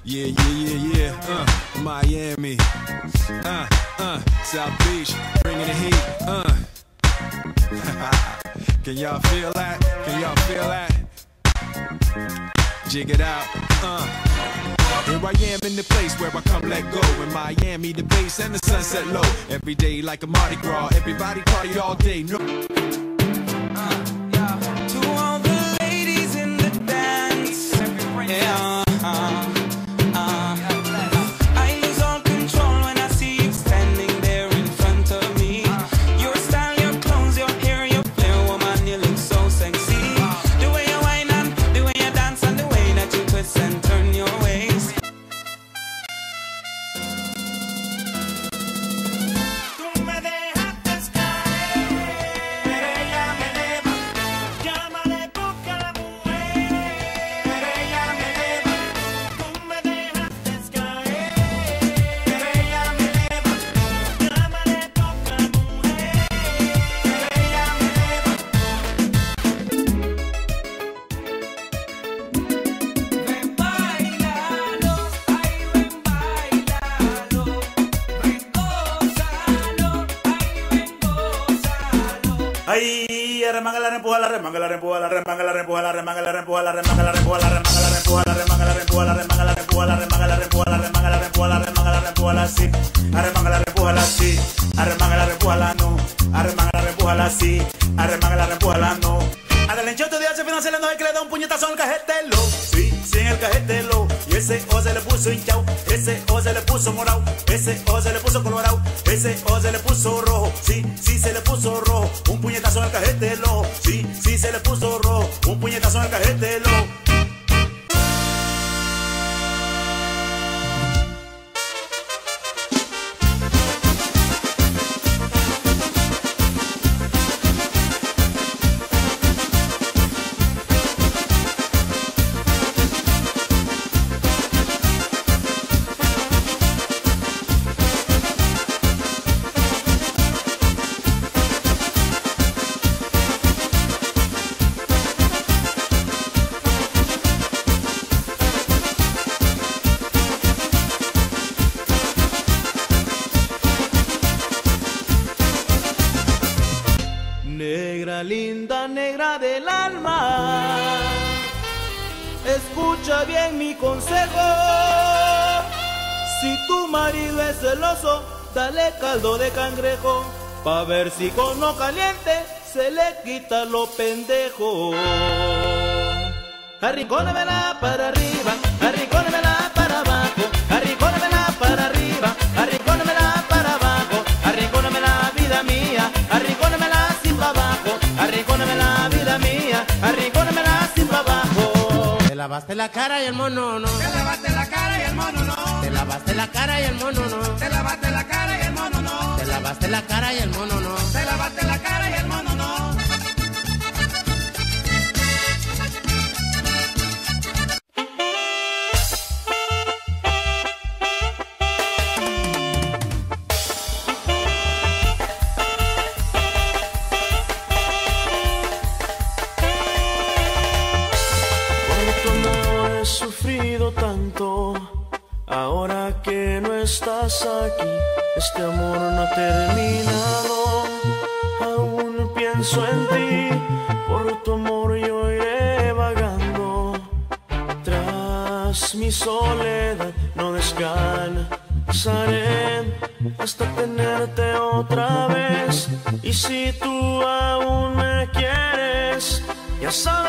Yeah, yeah, yeah, yeah. Miami. South Beach, bringing the heat. Can y'all feel that? Can y'all feel that? Jig it out. Here I am in the place where I come let go. In Miami, the bass and the sunset low. Every day like a Mardi Gras. Everybody party all day. No. To all the ladies in the dance. Yeah. I lose all control when I see you standing there in front of me. Your style, your clothes, your hair, your flair, woman, you look so sexy. The way you whine and the way you dance and the way that you twist and turn your waist. Tú me dejaste caer, ella me levantó. Llámale porque la mujer, ella me levantó. Tú me dejaste caer, ella me levantó. Llámale porque la mujer, ella me levantó. Ven, bailalo, ay, ven, bailalo. Ven, gózalo, ay, ven, gózalo. Ay, arremángala, reempújala, remángala, reempújala, remángala, reempújala, remángala, reempújala, remángala, reempújala, remángala, reempújala, remángala, reempújala, remángala, reempújala, remángala, reempújala, remángala, reempújala, remángala, reempújala, así. Arremángala, reempújala, así. Arremángala, reempújala, no. Arremángala, reempújala, así. Arremángala, reempújala, no. Adelanchote de hace financiero no es que le da un puñetazo en el cajetelo. Sí, sí, en el cajetelo. Y ese O se le puso hinchado. Ese O se le puso morado. Ese O se le puso colorado. Ese O se le puso rojo. Sí, sí, se le puso rojo. Un puñetazo en el cajetelo. Sí, sí, se le puso rojo. Un puñetazo en el cajetelo. Negra linda, negra del alma, escucha bien mi consejo. Si tu marido es celoso, dale caldo de cangrejo, pa' ver si con lo caliente se le quita lo pendejo. Arrincónemela para arriba, arrincónemela para abajo, arrincónemela para arriba, arrincónemela para abajo, arrincónemela vida mía, arrincónemela sin pa' abajo, arrincónemela vida mía, arrincónemela sin pa' abajo. Te lavaste la cara y el mono no. Te lavaste la cara y el mono no. Te lavaste la cara y el mono no. Te lavaste la cara y el mono no. Te lavaste la cara y el mono no. Te lavaste la cara y el mono no. Ahora que no estás aquí, este amor no ha terminado. Aún pienso en ti, por tu amor yo iré vagando. Tras mi soledad no descansaré hasta tenerte otra vez. Y si tú aún me quieres, ya sabes